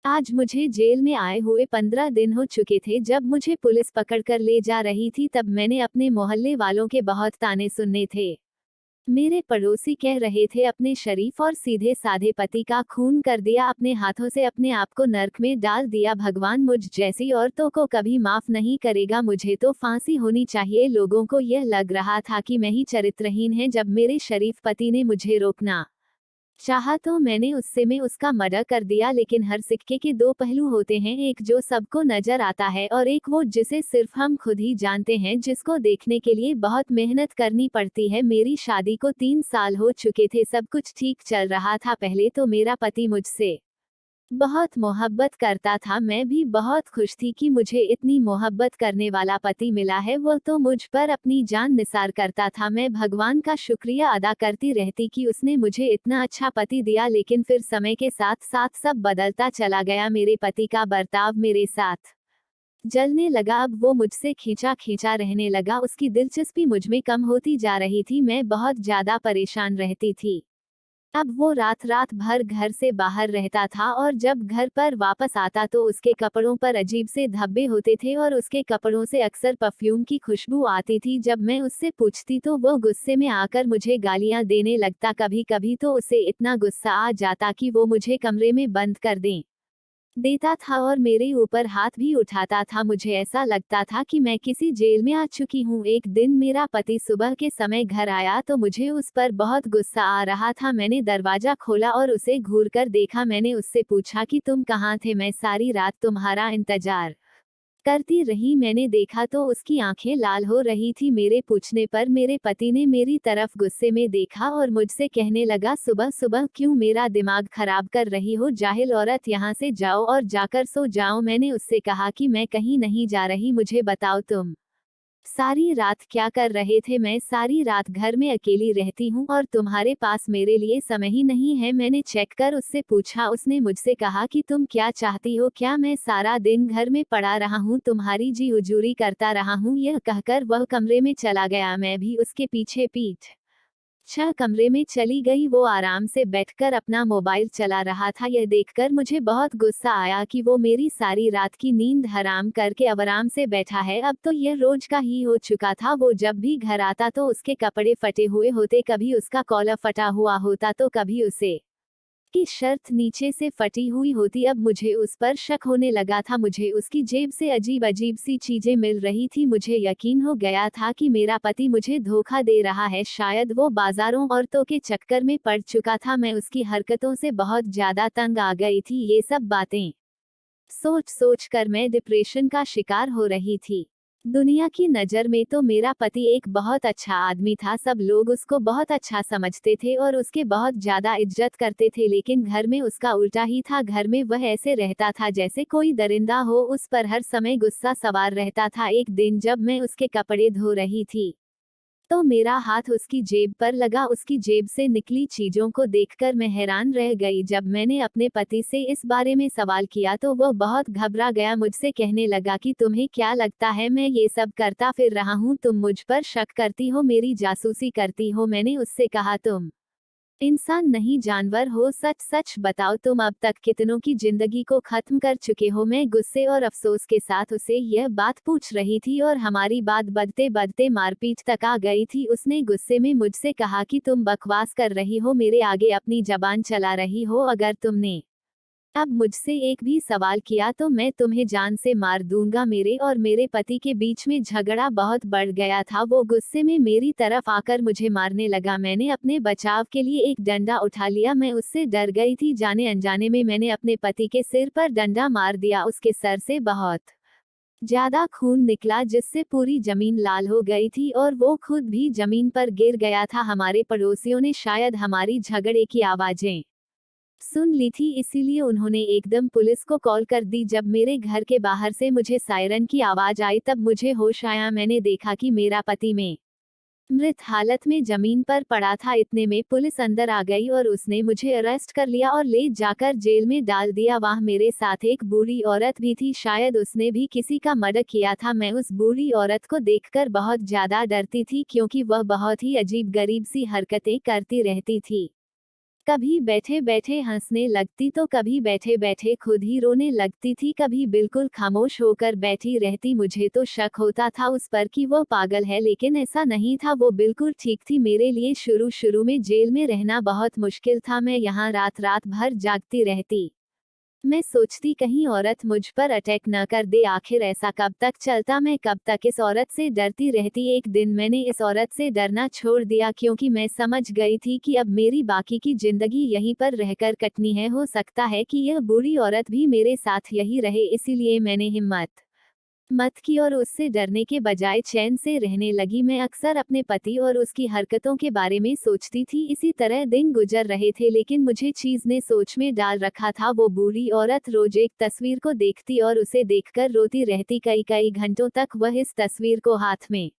आज मुझे जेल में आए हुए 15 दिन हो चुके थे। जब मुझे पुलिस पकड़कर ले जा रही थी तब मैंने अपने मोहल्ले वालों के बहुत ताने सुनने थे। मेरे पड़ोसी कह रहे थे अपने शरीफ और सीधे साधे पति का खून कर दिया, अपने हाथों से अपने आप को नर्क में डाल दिया। भगवान मुझ जैसी औरतों को कभी माफ नहीं करेगा, मुझे तो फांसी होनी चाहिए। लोगों को यह लग रहा था कि मैं ही चरित्रहीन है। जब मेरे शरीफ पति ने मुझे रोकना चाहा तो मैंने उससे में उसका मर्डर कर दिया। लेकिन हर सिक्के के दो पहलू होते हैं, एक जो सबको नजर आता है और एक वो जिसे सिर्फ हम खुद ही जानते हैं, जिसको देखने के लिए बहुत मेहनत करनी पड़ती है। मेरी शादी को 3 साल हो चुके थे, सब कुछ ठीक चल रहा था। पहले तो मेरा पति मुझसे बहुत मोहब्बत करता था, मैं भी बहुत खुश थी कि मुझे इतनी मोहब्बत करने वाला पति मिला है। वो तो मुझ पर अपनी जान निसार करता था। मैं भगवान का शुक्रिया अदा करती रहती कि उसने मुझे इतना अच्छा पति दिया। लेकिन फिर समय के साथ साथ सब बदलता चला गया। मेरे पति का बर्ताव मेरे साथ जलने लगा। अब वो मुझसे खींचा खींचा रहने लगा, उसकी दिलचस्पी मुझ में कम होती जा रही थी। मैं बहुत ज्यादा परेशान रहती थी। अब वो रात रात भर घर से बाहर रहता था और जब घर पर वापस आता तो उसके कपड़ों पर अजीब से धब्बे होते थे और उसके कपड़ों से अक्सर परफ्यूम की खुशबू आती थी। जब मैं उससे पूछती तो वो गुस्से में आकर मुझे गालियां देने लगता। कभी कभी तो उसे इतना गुस्सा आ जाता कि वो मुझे कमरे में बंद कर देता था और मेरे ऊपर हाथ भी उठाता था। मुझे ऐसा लगता था कि मैं किसी जेल में आ चुकी हूँ। एक दिन मेरा पति सुबह के समय घर आया तो मुझे उस पर बहुत गुस्सा आ रहा था। मैंने दरवाजा खोला और उसे घूरकर देखा। मैंने उससे पूछा कि तुम कहाँ थे, मैं सारी रात तुम्हारा इंतजार करती रही। मैंने देखा तो उसकी आंखें लाल हो रही थी। मेरे पूछने पर मेरे पति ने मेरी तरफ गुस्से में देखा और मुझसे कहने लगा, सुबह सुबह क्यों मेरा दिमाग खराब कर रही हो, जाहिल औरत, यहाँ से जाओ और जाकर सो जाओ। मैंने उससे कहा कि मैं कहीं नहीं जा रही, मुझे बताओ तुम सारी रात क्या कर रहे थे। मैं सारी रात घर में अकेली रहती हूँ और तुम्हारे पास मेरे लिए समय ही नहीं है। मैंने चेक कर उससे पूछा। उसने मुझसे कहा कि तुम क्या चाहती हो, क्या मैं सारा दिन घर में पड़ा रहा हूँ, तुम्हारी जी हुजूरी करता रहा हूँ। यह कहकर वह कमरे में चला गया। मैं भी उसके पीछे पीठ कमरे में चली गई। वो आराम से बैठकर अपना मोबाइल चला रहा था। यह देखकर मुझे बहुत गुस्सा आया कि वो मेरी सारी रात की नींद हराम करके अब आराम से बैठा है। अब तो यह रोज का ही हो चुका था। वो जब भी घर आता तो उसके कपड़े फटे हुए होते, कभी उसका कॉलर फटा हुआ होता तो कभी उसे की शर्ट नीचे से फटी हुई होती। अब मुझे उस पर शक होने लगा था। मुझे उसकी जेब से अजीब अजीब सी चीजें मिल रही थी। मुझे यकीन हो गया था कि मेरा पति मुझे धोखा दे रहा है। शायद वो बाजारों औरतों के चक्कर में पड़ चुका था। मैं उसकी हरकतों से बहुत ज्यादा तंग आ गई थी। ये सब बातें सोच सोच कर मैं डिप्रेशन का शिकार हो रही थी। दुनिया की नज़र में तो मेरा पति एक बहुत अच्छा आदमी था, सब लोग उसको बहुत अच्छा समझते थे और उसके बहुत ज्यादा इज्जत करते थे। लेकिन घर में उसका उल्टा ही था। घर में वह ऐसे रहता था जैसे कोई दरिंदा हो, उस पर हर समय गुस्सा सवार रहता था। एक दिन जब मैं उसके कपड़े धो रही थी तो मेरा हाथ उसकी जेब पर लगा। उसकी जेब से निकली चीजों को देखकर मैं हैरान रह गई। जब मैंने अपने पति से इस बारे में सवाल किया तो वह बहुत घबरा गया। मुझसे कहने लगा कि तुम्हें क्या लगता है मैं ये सब करता फिर रहा हूँ, तुम मुझ पर शक करती हो, मेरी जासूसी करती हो। मैंने उससे कहा, तुम इंसान नहीं जानवर हो, सच सच बताओ तुम अब तक कितनों की जिंदगी को खत्म कर चुके हो। मैं गुस्से और अफसोस के साथ उसे यह बात पूछ रही थी और हमारी बात बढ़ते बढ़ते मारपीट तक आ गई थी। उसने गुस्से में मुझसे कहा कि तुम बकवास कर रही हो, मेरे आगे अपनी जबान चला रही हो, अगर तुमने अब मुझसे एक भी सवाल किया तो मैं तुम्हें जान से मार दूंगा। मेरे और मेरे पति के बीच में झगड़ा बहुत बढ़ गया था। वो गुस्से में मेरी तरफ आकर मुझे मारने लगा। मैंने अपने बचाव के लिए एक डंडा उठा लिया। मैं उससे डर गई थी। जाने अनजाने में मैंने अपने पति के सिर पर डंडा मार दिया। उसके सर से बहुत ज्यादा खून निकला जिससे पूरी जमीन लाल हो गई थी और वो खुद भी जमीन पर गिर गया था। हमारे पड़ोसियों ने शायद हमारी झगड़े की आवाजें सुन ली थी, इसीलिए उन्होंने एकदम पुलिस को कॉल कर दी। जब मेरे घर के बाहर से मुझे सायरन की आवाज आई तब मुझे होश आया। मैंने देखा कि मेरा पति में मृत हालत में जमीन पर पड़ा था। इतने में पुलिस अंदर आ गई और उसने मुझे अरेस्ट कर लिया और ले जाकर जेल में डाल दिया। वहां मेरे साथ एक बूढ़ी औरत भी थी, शायद उसने भी किसी का मर्डर किया था। मैं उस बूढ़ी औरत को देखकर बहुत ज्यादा डरती थी क्योंकि वह बहुत ही अजीब गरीब सी हरकतें करती रहती थी। कभी बैठे बैठे हंसने लगती तो कभी बैठे बैठे खुद ही रोने लगती थी, कभी बिल्कुल खामोश होकर बैठी रहती। मुझे तो शक होता था उस पर कि वो पागल है, लेकिन ऐसा नहीं था, वो बिल्कुल ठीक थी। मेरे लिए शुरू शुरू में जेल में रहना बहुत मुश्किल था। मैं यहाँ रात रात भर जागती रहती। मैं सोचती कहीं औरत मुझ पर अटैक न कर दे। आखिर ऐसा कब तक चलता, मैं कब तक इस औरत से डरती रहती। एक दिन मैंने इस औरत से डरना छोड़ दिया, क्योंकि मैं समझ गई थी कि अब मेरी बाकी की जिंदगी यहीं पर रहकर कटनी है। हो सकता है कि यह बुरी औरत भी मेरे साथ यही रहे। इसीलिए मैंने हिम्मत मत की और उससे डरने के बजाय चैन से रहने लगी। मैं अक्सर अपने पति और उसकी हरकतों के बारे में सोचती थी। इसी तरह दिन गुजर रहे थे, लेकिन मुझे चीज ने सोच में डाल रखा था। वो बूढ़ी औरत रोज एक तस्वीर को देखती और उसे देखकर रोती रहती। कई कई घंटों तक वह इस तस्वीर को हाथ में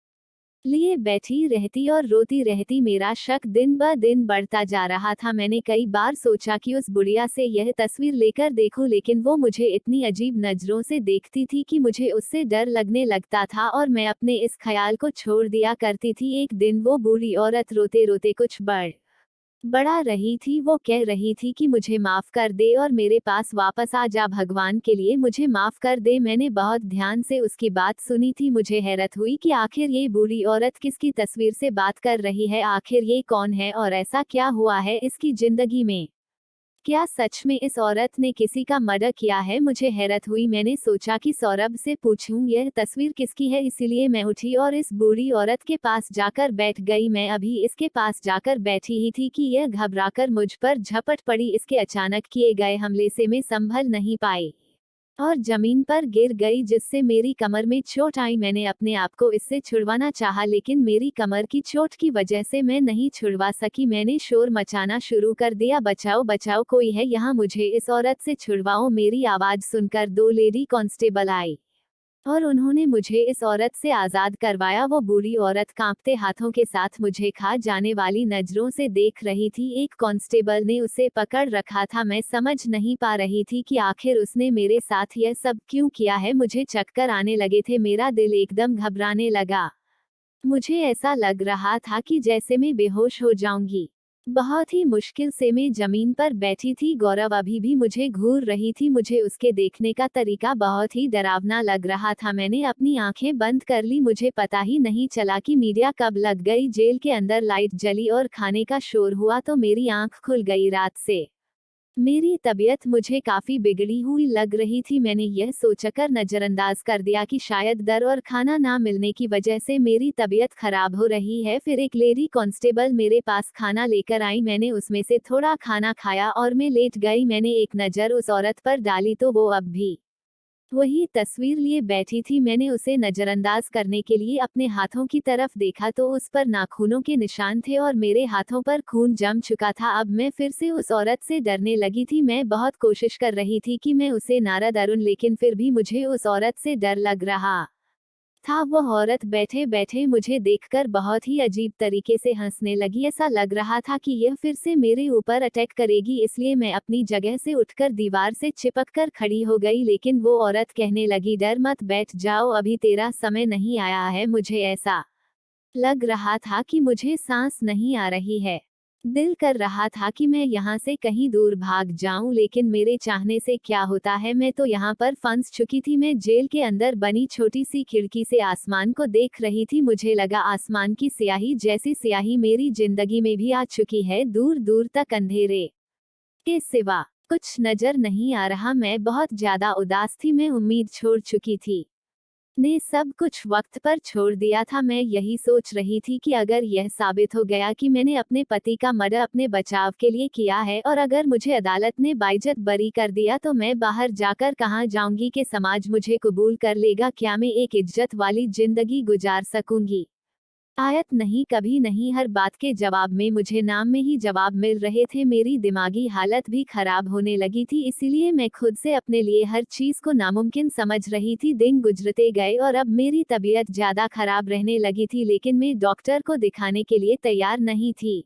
लिए बैठी रहती और रोती रहती। मेरा शक दिन ब दिन बढ़ता जा रहा था। मैंने कई बार सोचा कि उस बुढ़िया से यह तस्वीर लेकर देखूं, लेकिन वो मुझे इतनी अजीब नजरों से देखती थी कि मुझे उससे डर लगने लगता था और मैं अपने इस ख्याल को छोड़ दिया करती थी। एक दिन वो बूढ़ी औरत रोते रोते कुछ बड़ा रही थी। वो कह रही थी कि मुझे माफ कर दे और मेरे पास वापस आ जा, भगवान के लिए मुझे माफ कर दे। मैंने बहुत ध्यान से उसकी बात सुनी थी। मुझे हैरत हुई कि आखिर ये बूढ़ी औरत किसकी तस्वीर से बात कर रही है। आखिर ये कौन है और ऐसा क्या हुआ है इसकी जिंदगी में? क्या सच में इस औरत ने किसी का मर्डर किया है? मुझे हैरत हुई। मैंने सोचा कि सौरभ से पूछूं यह तस्वीर किसकी है। इसीलिए मैं उठी और इस बूढ़ी औरत के पास जाकर बैठ गई। मैं अभी इसके पास जाकर बैठी ही थी कि यह घबराकर मुझ पर झपट पड़ी। इसके अचानक किए गए हमले से मैं संभल नहीं पाई और जमीन पर गिर गई, जिससे मेरी कमर में चोट आई। मैंने अपने आप को इससे छुड़वाना चाहा, लेकिन मेरी कमर की चोट की वजह से मैं नहीं छुड़वा सकी। मैंने शोर मचाना शुरू कर दिया, बचाओ बचाओ, कोई है यहाँ, मुझे इस औरत से छुड़वाओ। मेरी आवाज सुनकर दो लेडी कांस्टेबल आई और उन्होंने मुझे इस औरत से आजाद करवाया। वो बूढ़ी औरत कांपते हाथों के साथ मुझे खा जाने वाली नजरों से देख रही थी। एक कांस्टेबल ने उसे पकड़ रखा था। मैं समझ नहीं पा रही थी कि आखिर उसने मेरे साथ यह सब क्यों किया है। मुझे चक्कर आने लगे थे, मेरा दिल एकदम घबराने लगा। मुझे ऐसा लग रहा था कि जैसे मैं बेहोश हो जाऊंगी। बहुत ही मुश्किल से मैं जमीन पर बैठी थी। गौरव अभी भी मुझे घूर रही थी। मुझे उसके देखने का तरीका बहुत ही डरावना लग रहा था। मैंने अपनी आंखें बंद कर ली। मुझे पता ही नहीं चला कि मीडिया कब लग गई। जेल के अंदर लाइट जली और खाने का शोर हुआ तो मेरी आंख खुल गई। रात से मेरी तबीयत मुझे काफी बिगड़ी हुई लग रही थी। मैंने यह सोचकर नजरअंदाज कर दिया कि शायद डर और खाना ना मिलने की वजह से मेरी तबीयत खराब हो रही है। फिर एक लेडी कांस्टेबल मेरे पास खाना लेकर आई। मैंने उसमें से थोड़ा खाना खाया और मैं लेट गई। मैंने एक नजर उस औरत पर डाली तो वो अब भी वही तस्वीर लिए बैठी थी। मैंने उसे नजरअंदाज करने के लिए अपने हाथों की तरफ देखा तो उस पर नाखूनों के निशान थे और मेरे हाथों पर खून जम चुका था। अब मैं फिर से उस औरत से डरने लगी थी। मैं बहुत कोशिश कर रही थी कि मैं उसे नारा डरूं, लेकिन फिर भी मुझे उस औरत से डर लग रहा था। वह औरत बैठे बैठे मुझे देखकर बहुत ही अजीब तरीके से हंसने लगी। ऐसा लग रहा था कि यह फिर से मेरे ऊपर अटैक करेगी। इसलिए मैं अपनी जगह से उठकर दीवार से चिपककर खड़ी हो गई, लेकिन वो औरत कहने लगी, डर मत, बैठ जाओ, अभी तेरा समय नहीं आया है। मुझे ऐसा लग रहा था कि मुझे सांस नहीं आ रही है। दिल कर रहा था कि मैं यहाँ से कहीं दूर भाग जाऊं, लेकिन मेरे चाहने से क्या होता है, मैं तो यहाँ पर फंस चुकी थी। मैं जेल के अंदर बनी छोटी सी खिड़की से आसमान को देख रही थी। मुझे लगा आसमान की स्याही जैसी स्याही मेरी जिंदगी में भी आ चुकी है। दूर दूर तक अंधेरे के सिवा कुछ नजर नहीं आ रहा। मैं बहुत ज्यादा उदास थी। मैं उम्मीद छोड़ चुकी थी, ने सब कुछ वक्त पर छोड़ दिया था। मैं यही सोच रही थी कि अगर यह साबित हो गया कि मैंने अपने पति का मर्डर अपने बचाव के लिए किया है और अगर मुझे अदालत ने बाइज्जत बरी कर दिया तो मैं बाहर जाकर कहां जाऊंगी कि समाज मुझे कबूल कर लेगा? क्या मैं एक इज्जत वाली जिंदगी गुजार सकूंगी? आयत नहीं, कभी नहीं। हर बात के जवाब में मुझे नाम में ही जवाब मिल रहे थे। मेरी दिमागी हालत भी खराब होने लगी थी, इसीलिए मैं खुद से अपने लिए हर चीज को नामुमकिन समझ रही थी। दिन गुजरते गए और अब मेरी तबीयत ज्यादा खराब रहने लगी थी, लेकिन मैं डॉक्टर को दिखाने के लिए तैयार नहीं थी।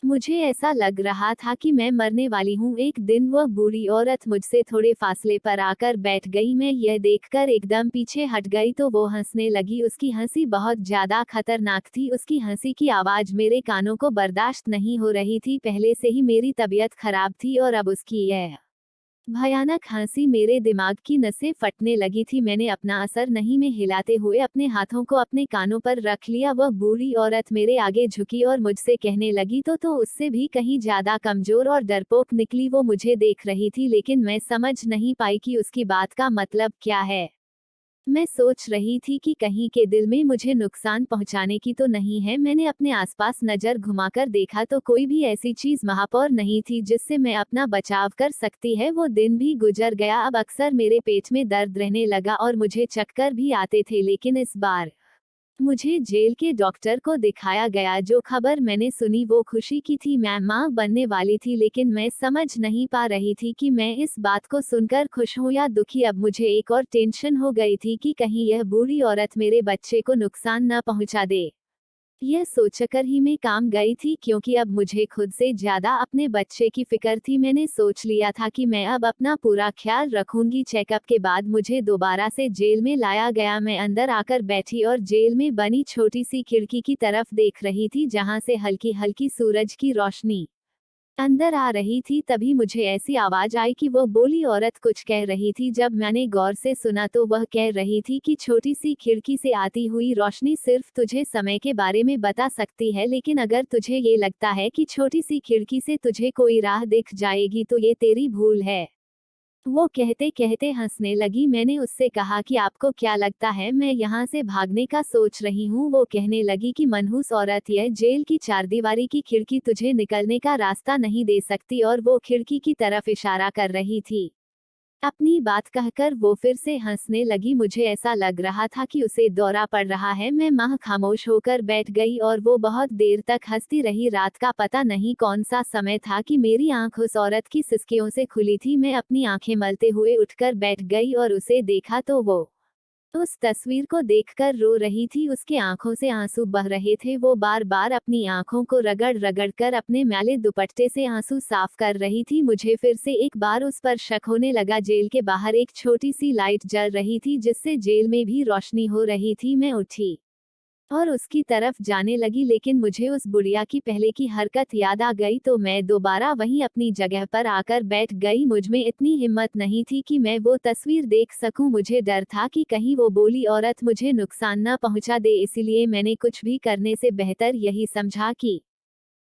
मुझे ऐसा लग रहा था कि मैं मरने वाली हूँ। एक दिन वह बूढ़ी औरत मुझसे थोड़े फासले पर आकर बैठ गई। मैं यह देखकर एकदम पीछे हट गई तो वो हंसने लगी। उसकी हंसी बहुत ज्यादा खतरनाक थी। उसकी हंसी की आवाज मेरे कानों को बर्दाश्त नहीं हो रही थी। पहले से ही मेरी तबीयत खराब थी और अब उसकी यह भयानक हंसी मेरे दिमाग की नसें फटने लगी थी। मैंने अपना असर नहीं में हिलाते हुए अपने हाथों को अपने कानों पर रख लिया। वह बूढ़ी औरत मेरे आगे झुकी और मुझसे कहने लगी तो उससे भी कहीं ज्यादा कमजोर और डरपोक निकली। वो मुझे देख रही थी लेकिन मैं समझ नहीं पाई कि उसकी बात का मतलब क्या है। मैं सोच रही थी कि कहीं के दिल में मुझे नुकसान पहुंचाने की तो नहीं है। मैंने अपने आसपास नजर घुमाकर देखा तो कोई भी ऐसी चीज वहां पर नहीं थी जिससे मैं अपना बचाव कर सकती है। वो दिन भी गुजर गया। अब अक्सर मेरे पेट में दर्द रहने लगा और मुझे चक्कर भी आते थे, लेकिन इस बार मुझे जेल के डॉक्टर को दिखाया गया। जो खबर मैंने सुनी वो खुशी की थी। मैं मां बनने वाली थी, लेकिन मैं समझ नहीं पा रही थी कि मैं इस बात को सुनकर खुश हूं या दुखी। अब मुझे एक और टेंशन हो गई थी कि कहीं यह बूढ़ी औरत मेरे बच्चे को नुकसान न पहुंचा दे। यह सोचकर ही मैं काम गई थी, क्योंकि अब मुझे खुद से ज्यादा अपने बच्चे की फिक्र थी। मैंने सोच लिया था कि मैं अब अपना पूरा ख्याल रखूंगी। चेकअप के बाद मुझे दोबारा से जेल में लाया गया। मैं अंदर आकर बैठी और जेल में बनी छोटी सी खिड़की की तरफ देख रही थी, जहां से हल्की हल्की सूरज की रोशनी अंदर आ रही थी। तभी मुझे ऐसी आवाज आई कि वो बोली औरत कुछ कह रही थी। जब मैंने गौर से सुना तो वह कह रही थी कि छोटी सी खिड़की से आती हुई रोशनी सिर्फ तुझे समय के बारे में बता सकती है, लेकिन अगर तुझे ये लगता है कि छोटी सी खिड़की से तुझे कोई राह दिख जाएगी तो ये तेरी भूल है। वो कहते कहते हंसने लगी। मैंने उससे कहा कि आपको क्या लगता है मैं यहाँ से भागने का सोच रही हूँ। वो कहने लगी कि मनहूस औरत, यह जेल की चारदीवारी की खिड़की तुझे निकलने का रास्ता नहीं दे सकती। और वो खिड़की की तरफ इशारा कर रही थी। अपनी बात कहकर वो फिर से हंसने लगी। मुझे ऐसा लग रहा था कि उसे दौरा पड़ रहा है। मैं खामोश होकर बैठ गई और वो बहुत देर तक हंसती रही। रात का पता नहीं कौन सा समय था कि मेरी आंख उस औरत की सिसकियों से खुली थी। मैं अपनी आंखें मलते हुए उठकर बैठ गई और उसे देखा तो वो उस तस्वीर को देखकर रो रही थी। उसके आंखों से आंसू बह रहे थे। वो बार बार अपनी आंखों को रगड़ रगड़ कर अपने मैले दुपट्टे से आंसू साफ कर रही थी। मुझे फिर से एक बार उस पर शक होने लगा। जेल के बाहर एक छोटी सी लाइट जल रही थी, जिससे जेल में भी रोशनी हो रही थी। मैं उठी और उसकी तरफ जाने लगी, लेकिन मुझे उस बुढ़िया की पहले की हरकत याद आ गई तो मैं दोबारा वहीं अपनी जगह पर आकर बैठ गई। मुझमें इतनी हिम्मत नहीं थी कि मैं वो तस्वीर देख सकूं। मुझे डर था कि कहीं वो बोली औरत मुझे नुकसान न पहुंचा दे, इसलिए मैंने कुछ भी करने से बेहतर यही समझा कि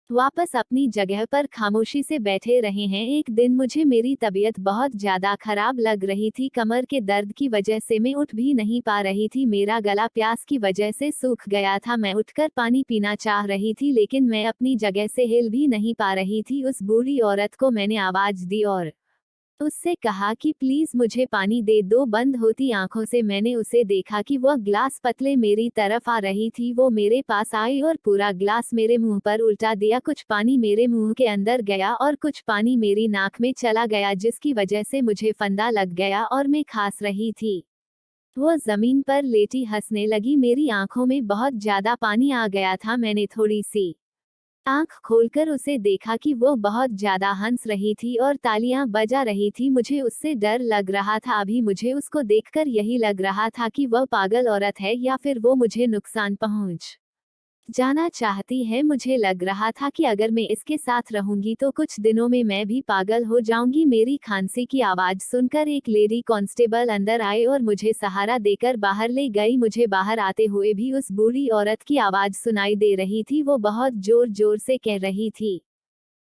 वापस अपनी जगह पर खामोशी से बैठे रहे हैं। एक दिन मुझे मेरी तबीयत बहुत ज्यादा खराब लग रही थी। कमर के दर्द की वजह से मैं उठ भी नहीं पा रही थी। मेरा गला प्यास की वजह से सूख गया था। मैं उठकर पानी पीना चाह रही थी, लेकिन मैं अपनी जगह से हिल भी नहीं पा रही थी। उस बूढ़ी औरत को मैंने आवाज दी और उससे कहा कि प्लीज मुझे पानी दे दो। बंद होती आंखों से मैंने उसे देखा कि वह ग्लास पतले मेरी तरफ आ रही थी। वो मेरे पास आई और पूरा ग्लास मेरे मुंह पर उल्टा दिया। कुछ पानी मेरे मुंह के अंदर गया और कुछ पानी मेरी नाक में चला गया, जिसकी वजह से मुझे फंदा लग गया और मैं खांस रही थी। वो जमीन पर लेटी हंसने लगी। मेरी आंखों में बहुत ज्यादा पानी आ गया था। मैंने थोड़ी सी आंख खोलकर उसे देखा कि वो बहुत ज्यादा हंस रही थी और तालियां बजा रही थी। मुझे उससे डर लग रहा था। अभी मुझे उसको देखकर यही लग रहा था कि वह पागल औरत है या फिर वो मुझे नुकसान पहुंच जाना चाहती है। मुझे लग रहा था कि अगर मैं इसके साथ रहूंगी तो कुछ दिनों में मैं भी पागल हो जाऊंगी। मेरी खांसी की आवाज सुनकर एक लेडी कांस्टेबल अंदर आए और मुझे सहारा देकर बाहर ले गई। मुझे बाहर आते हुए भी उस बूढ़ी औरत की आवाज सुनाई दे रही थी। वो बहुत जोर जोर से कह रही थी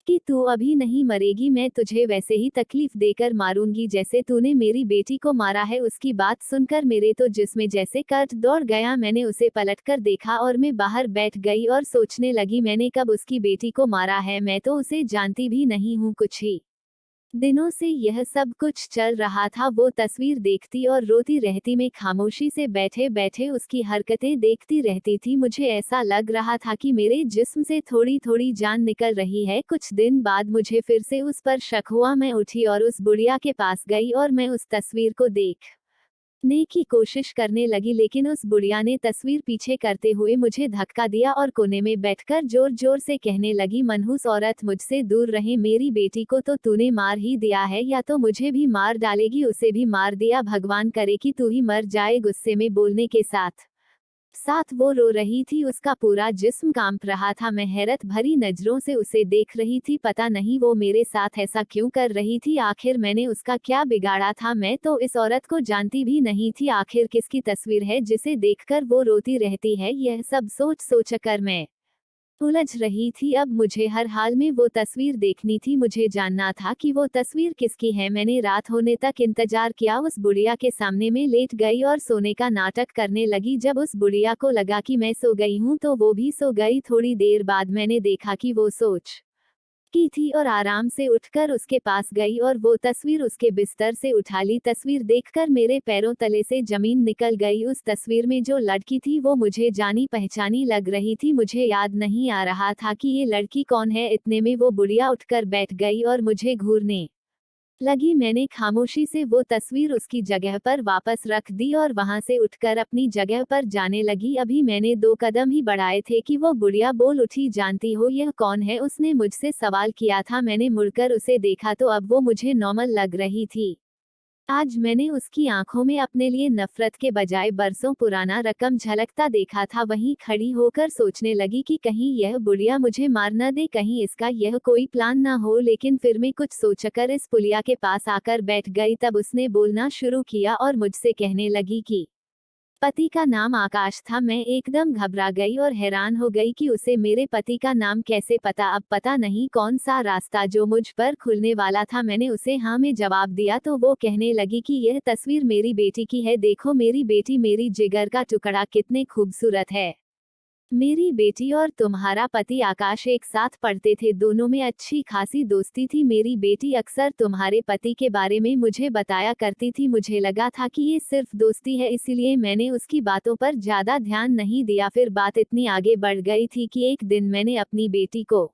कि तू अभी नहीं मरेगी, मैं तुझे वैसे ही तकलीफ देकर मारूंगी जैसे तूने मेरी बेटी को मारा है। उसकी बात सुनकर मेरे तो जिस्म जैसे कट दौड़ गया। मैंने उसे पलटकर देखा और मैं बाहर बैठ गई और सोचने लगी मैंने कब उसकी बेटी को मारा है। मैं तो उसे जानती भी नहीं हूँ। कुछ ही दिनों से यह सब कुछ चल रहा था। वो तस्वीर देखती और रोती रहती। मैं खामोशी से बैठे बैठे उसकी हरकतें देखती रहती थी। मुझे ऐसा लग रहा था कि मेरे जिस्म से थोड़ी थोड़ी जान निकल रही है। कुछ दिन बाद मुझे फिर से उस पर शक हुआ। मैं उठी और उस बुढ़िया के पास गई और मैं उस तस्वीर को देख की कोशिश करने लगी, लेकिन उस बुढ़िया ने तस्वीर पीछे करते हुए मुझे धक्का दिया और कोने में बैठकर जोर जोर से कहने लगी, मनहूस औरत, मुझसे दूर रहे, मेरी बेटी को तो तूने मार ही दिया है, या तो मुझे भी मार डालेगी। उसे भी मार दिया, भगवान करे कि तू ही मर जाए। गुस्से में बोलने के साथ साथ वो रो रही थी, उसका पूरा जिस्म कांप रहा था। मैं हैरत भरी नजरों से उसे देख रही थी। पता नहीं वो मेरे साथ ऐसा क्यों कर रही थी। आखिर मैंने उसका क्या बिगाड़ा था? मैं तो इस औरत को जानती भी नहीं थी। आखिर किसकी तस्वीर है जिसे देखकर वो रोती रहती है? यह सब सोच सोचकर मैं उलझ रही थी। अब मुझे हर हाल में वो तस्वीर देखनी थी। मुझे जानना था कि वो तस्वीर किसकी है। मैंने रात होने तक इंतजार किया। उस बुढ़िया के सामने में लेट गई और सोने का नाटक करने लगी। जब उस बुढ़िया को लगा कि मैं सो गई हूँ तो वो भी सो गई। थोड़ी देर बाद मैंने देखा कि वो सोच की थी और आराम से उठकर उसके पास गई और वो तस्वीर उसके बिस्तर से उठा ली। तस्वीर देखकर मेरे पैरों तले से जमीन निकल गई। उस तस्वीर में जो लड़की थी वो मुझे जानी पहचानी लग रही थी। मुझे याद नहीं आ रहा था कि ये लड़की कौन है। इतने में वो बुढ़िया उठकर बैठ गई और मुझे घूरने लगी। मैंने खामोशी से वो तस्वीर उसकी जगह पर वापस रख दी और वहां से उठकर अपनी जगह पर जाने लगी। अभी मैंने 2 कदम ही बढ़ाए थे कि वो बुढ़िया बोल उठी, जानती हो यह कौन है? उसने मुझसे सवाल किया था। मैंने मुड़कर उसे देखा तो अब वो मुझे नॉर्मल लग रही थी। आज मैंने उसकी आंखों में अपने लिए नफरत के बजाय बरसों पुराना रकम झलकता देखा था। वहीं खड़ी होकर सोचने लगी कि कहीं यह बुढ़िया मुझे मार न दे, कहीं इसका यह कोई प्लान ना हो। लेकिन फिर मैं कुछ सोचकर इस पुलिया के पास आकर बैठ गई। तब उसने बोलना शुरू किया और मुझसे कहने लगी कि पति का नाम आकाश था। मैं एकदम घबरा गई और हैरान हो गई कि उसे मेरे पति का नाम कैसे पता। अब पता नहीं कौन सा रास्ता जो मुझ पर खुलने वाला था। मैंने उसे हाँ में जवाब दिया तो वो कहने लगी कि यह तस्वीर मेरी बेटी की है। देखो मेरी बेटी, मेरी जिगर का टुकड़ा, कितने खूबसूरत है। मेरी बेटी और तुम्हारा पति आकाश एक साथ पढ़ते थे, दोनों में अच्छी खासी दोस्ती थी। मेरी बेटी अक्सर तुम्हारे पति के बारे में मुझे बताया करती थी। मुझे लगा था कि ये सिर्फ दोस्ती है, इसीलिए मैंने उसकी बातों पर ज्यादा ध्यान नहीं दिया। फिर बात इतनी आगे बढ़ गई थी कि एक दिन मैंने अपनी बेटी को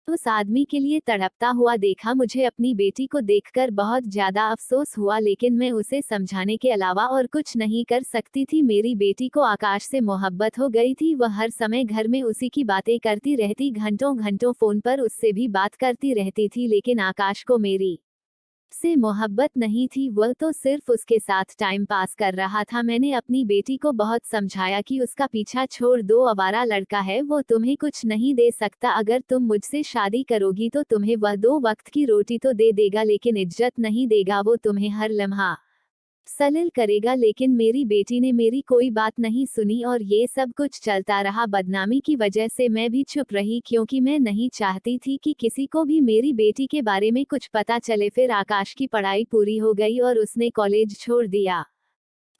उस आदमी के लिए तड़पता हुआ देखा। मुझे अपनी बेटी को देखकर बहुत ज्यादा अफसोस हुआ, लेकिन मैं उसे समझाने के अलावा और कुछ नहीं कर सकती थी। मेरी बेटी को आकाश से मोहब्बत हो गई थी। वह हर समय घर में उसी की बातें करती रहती, घंटों घंटों फोन पर उससे भी बात करती रहती थी। लेकिन आकाश को मेरी से मोहब्बत नहीं थी, वह तो सिर्फ उसके साथ टाइम पास कर रहा था। मैंने अपनी बेटी को बहुत समझाया कि उसका पीछा छोड़ दो, आवारा लड़का है, वो तुम्हें कुछ नहीं दे सकता। अगर तुम मुझसे शादी करोगी तो तुम्हें वह 2 वक्त की रोटी तो दे देगा, लेकिन इज्जत नहीं देगा। वो तुम्हें हर लम्हा सलिल करेगा। लेकिन मेरी बेटी ने मेरी कोई बात नहीं सुनी और ये सब कुछ चलता रहा। बदनामी की वजह से मैं भी चुप रही, क्योंकि मैं नहीं चाहती थी कि किसी को भी मेरी बेटी के बारे में कुछ पता चले। फिर आकाश की पढ़ाई पूरी हो गई और उसने कॉलेज छोड़ दिया।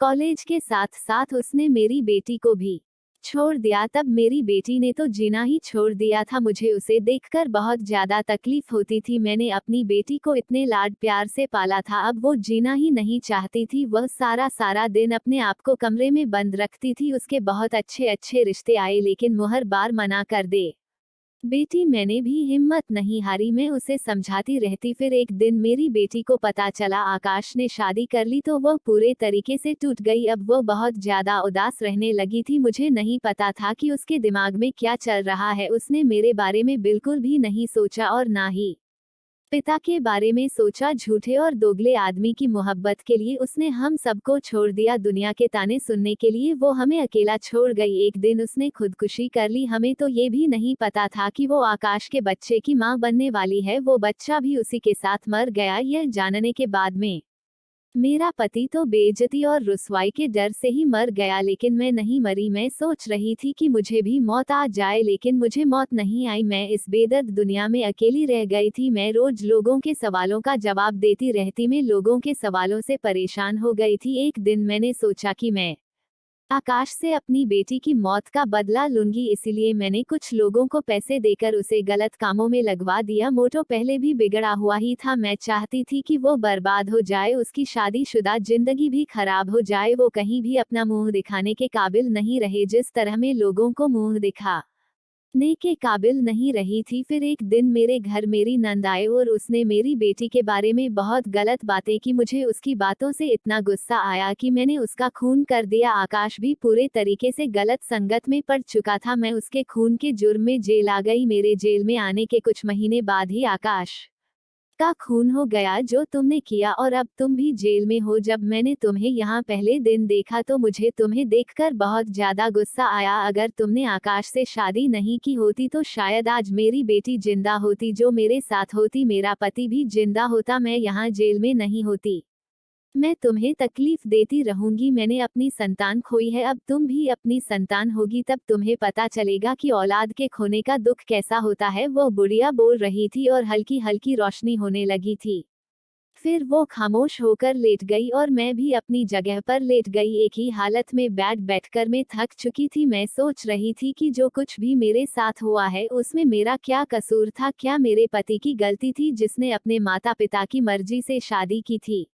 कॉलेज के साथ साथ उसने मेरी बेटी को भी छोड़ दिया। तब मेरी बेटी ने तो जीना ही छोड़ दिया था। मुझे उसे देखकर बहुत ज्यादा तकलीफ होती थी। मैंने अपनी बेटी को इतने लाड प्यार से पाला था, अब वो जीना ही नहीं चाहती थी। वह सारा सारा दिन अपने आप को कमरे में बंद रखती थी। उसके बहुत अच्छे अच्छे रिश्ते आए, लेकिन वो हर बार मना कर दे बेटी। मैंने भी हिम्मत नहीं हारी, मैं उसे समझाती रहती। फिर एक दिन मेरी बेटी को पता चला आकाश ने शादी कर ली तो वह पूरे तरीके से टूट गई। अब वह बहुत ज्यादा उदास रहने लगी थी। मुझे नहीं पता था कि उसके दिमाग में क्या चल रहा है। उसने मेरे बारे में बिल्कुल भी नहीं सोचा और ना ही पिता के बारे में सोचा। झूठे और दोगले आदमी की मोहब्बत के लिए उसने हम सबको छोड़ दिया। दुनिया के ताने सुनने के लिए वो हमें अकेला छोड़ गई। एक दिन उसने खुदकुशी कर ली। हमें तो ये भी नहीं पता था कि वो आकाश के बच्चे की मां बनने वाली है। वो बच्चा भी उसी के साथ मर गया। यह जानने के बाद में मेरा पति तो बेइज्जती और रुसवाई के डर से ही मर गया, लेकिन मैं नहीं मरी। मैं सोच रही थी कि मुझे भी मौत आ जाए, लेकिन मुझे मौत नहीं आई। मैं इस बेदर्द दुनिया में अकेली रह गई थी। मैं रोज लोगों के सवालों का जवाब देती रहती। मैं लोगों के सवालों से परेशान हो गई थी। एक दिन मैंने सोचा कि मैं आकाश से अपनी बेटी की मौत का बदला लूंगी, इसलिए मैंने कुछ लोगों को पैसे देकर उसे गलत कामों में लगवा दिया। मोटो पहले भी बिगड़ा हुआ ही था। मैं चाहती थी कि वो बर्बाद हो जाए, उसकी शादीशुदा जिंदगी भी खराब हो जाए। वो कहीं भी अपना मुंह दिखाने के काबिल नहीं रहे। जिस तरह में लोगों को मुंह दिखा के काबिल नहीं रही थी। फिर एक दिन मेरे घर मेरी नंद आए और उसने मेरी बेटी के बारे में बहुत गलत बातें की। मुझे उसकी बातों से इतना गुस्सा आया कि मैंने उसका खून कर दिया। आकाश भी पूरे तरीके से गलत संगत में पड़ चुका था। मैं उसके खून के जुर्म में जेल आ गई। मेरे जेल में आने के कुछ महीने बाद ही आकाश का खून हो गया जो तुमने किया, और अब तुम भी जेल में हो। जब मैंने तुम्हें यहाँ पहले दिन देखा तो मुझे तुम्हें देखकर बहुत ज्यादा गुस्सा आया। अगर तुमने आकाश से शादी नहीं की होती तो शायद आज मेरी बेटी जिंदा होती, जो मेरे साथ होती। मेरा पति भी जिंदा होता, मैं यहाँ जेल में नहीं होती। मैं तुम्हें तकलीफ देती रहूंगी। मैंने अपनी संतान खोई है, अब तुम भी अपनी संतान होगी। तब तुम्हें पता चलेगा कि औलाद के खोने का दुख कैसा होता है। वो बुढ़िया बोल रही थी और हल्की हल्की रोशनी होने लगी थी। फिर वो खामोश होकर लेट गई और मैं भी अपनी जगह पर लेट गई। एक ही हालत में बैठकर मैं थक चुकी थी। मैं सोच रही थी कि जो कुछ भी मेरे साथ हुआ है उसमें मेरा क्या कसूर था। क्या मेरे पति की गलती थी जिसने अपने माता पिता की मर्जी से शादी की थी।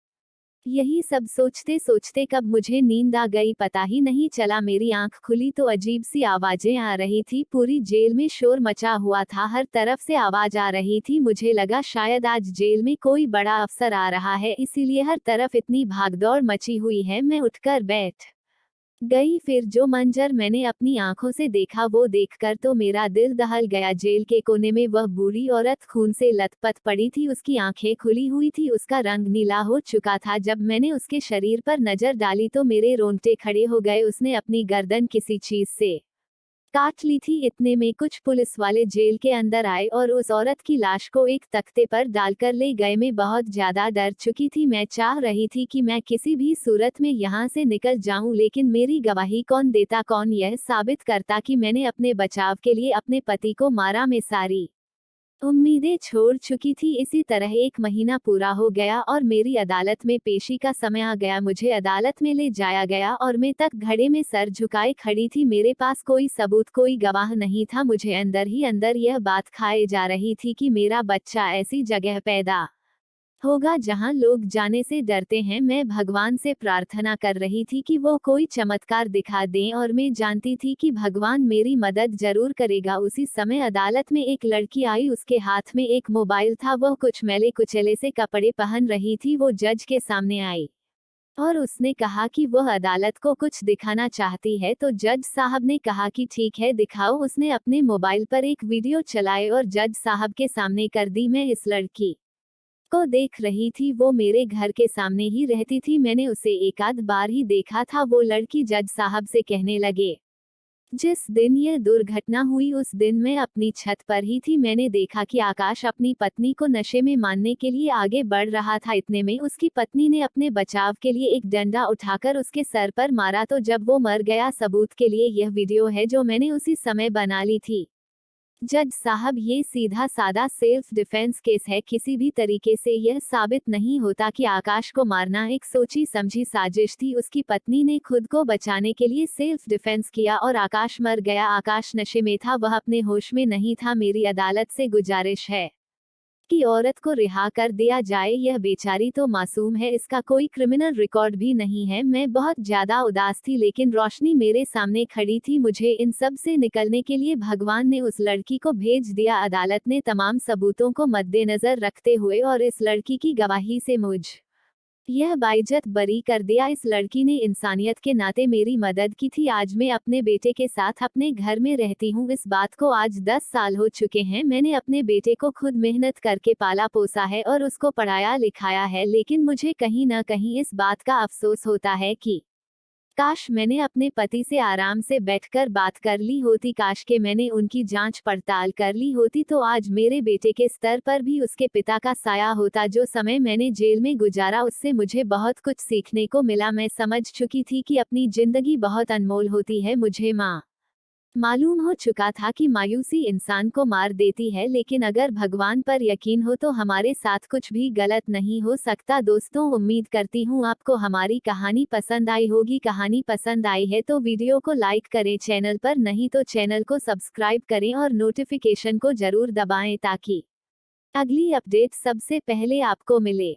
यही सब सोचते सोचते कब मुझे नींद आ गई पता ही नहीं चला। मेरी आंख खुली तो अजीब सी आवाजें आ रही थी। पूरी जेल में शोर मचा हुआ था, हर तरफ से आवाज आ रही थी। मुझे लगा शायद आज जेल में कोई बड़ा अफसर आ रहा है, इसीलिए हर तरफ इतनी भागदौड़ मची हुई है। मैं उठकर बैठ गई। फिर जो मंजर मैंने अपनी आंखों से देखा वो देखकर तो मेरा दिल दहल गया। जेल के कोने में वह बूढ़ी औरत खून से लथपथ पड़ी थी। उसकी आंखें खुली हुई थी, उसका रंग नीला हो चुका था। जब मैंने उसके शरीर पर नजर डाली तो मेरे रोंगटे खड़े हो गए। उसने अपनी गर्दन किसी चीज से काट ली थी। इतने में कुछ पुलिस वाले जेल के अंदर आए और उस औरत की लाश को एक तख्ते पर डालकर ले गए। मैं बहुत ज्यादा डर चुकी थी। मैं चाह रही थी कि मैं किसी भी सूरत में यहाँ से निकल जाऊं, लेकिन मेरी गवाही कौन देता, कौन यह साबित करता कि मैंने अपने बचाव के लिए अपने पति को मारा। मैं सारी उम्मीदें छोड़ चुकी थी। इसी तरह एक महीना पूरा हो गया और मेरी अदालत में पेशी का समय आ गया। मुझे अदालत में ले जाया गया और मैं तक घड़े में सर झुकाए खड़ी थी। मेरे पास कोई सबूत, कोई गवाह नहीं था। मुझे अंदर ही अंदर यह बात खाए जा रही थी कि मेरा बच्चा ऐसी जगह पैदा होगा जहां लोग जाने से डरते हैं। मैं भगवान से प्रार्थना कर रही थी कि वो कोई चमत्कार दिखा दें, और मैं जानती थी कि भगवान मेरी मदद जरूर करेगा। उसी समय अदालत में एक लड़की आई। उसके हाथ में एक मोबाइल था। वह कुछ मैले कुचले से कपड़े पहन रही थी। वो जज के सामने आई और उसने कहा कि वह अदालत को कुछ दिखाना चाहती है। तो जज साहब ने कहा कि ठीक है, दिखाओ। उसने अपने मोबाइल पर एक वीडियो चलाई और जज साहब के सामने कर दी। मैं इस लड़की को देख रही थी। वो मेरे घर के सामने ही रहती थी। मैंने उसे एक आध बार ही देखा था। वो लड़की जज साहब से कहने लगे, जिस दिन यह दुर्घटना हुई उस दिन मैं अपनी छत पर ही थी। मैंने देखा कि आकाश अपनी पत्नी को नशे में मारने के लिए आगे बढ़ रहा था। इतने में उसकी पत्नी ने अपने बचाव के लिए एक डंडा उठाकर उसके सर पर मारा। तो जब वो मर गया, सबूत के लिए यह वीडियो है जो मैंने उसी समय बना ली थी। जज साहब, ये सीधा सादा सेल्फ डिफेंस केस है। किसी भी तरीके से यह साबित नहीं होता कि आकाश को मारना एक सोची समझी साजिश थी। उसकी पत्नी ने खुद को बचाने के लिए सेल्फ डिफेंस किया और आकाश मर गया। आकाश नशे में था, वह अपने होश में नहीं था। मेरी अदालत से गुजारिश है कि औरत को रिहा कर दिया जाए। यह बेचारी तो मासूम है, इसका कोई क्रिमिनल रिकॉर्ड भी नहीं है। मैं बहुत ज्यादा उदास थी, लेकिन रोशनी मेरे सामने खड़ी थी। मुझे इन सब से निकलने के लिए भगवान ने उस लड़की को भेज दिया। अदालत ने तमाम सबूतों को मद्देनजर रखते हुए और इस लड़की की गवाही से मुझ यह बाइज्जत बरी कर दिया। इस लड़की ने इंसानियत के नाते मेरी मदद की थी। आज मैं अपने बेटे के साथ अपने घर में रहती हूँ। इस बात को आज 10 साल हो चुके हैं। मैंने अपने बेटे को खुद मेहनत करके पाला पोसा है और उसको पढ़ाया लिखाया है, लेकिन मुझे कहीं ना कहीं इस बात का अफसोस होता है कि काश मैंने अपने पति से आराम से बैठकर बात कर ली होती। काश के मैंने उनकी जांच पड़ताल कर ली होती, तो आज मेरे बेटे के स्तर पर भी उसके पिता का साया होता। जो समय मैंने जेल में गुजारा उससे मुझे बहुत कुछ सीखने को मिला। मैं समझ चुकी थी कि अपनी जिंदगी बहुत अनमोल होती है। मुझे मालूम हो चुका था कि मायूसी इंसान को मार देती है, लेकिन अगर भगवान पर यकीन हो तो हमारे साथ कुछ भी गलत नहीं हो सकता। दोस्तों, उम्मीद करती हूँ आपको हमारी कहानी पसंद आई होगी। कहानी पसंद आई है तो वीडियो को लाइक करें, चैनल पर नहीं तो चैनल को सब्सक्राइब करें और नोटिफिकेशन को जरूर दबाएं ताकि अगली अपडेट सबसे पहले आपको मिले।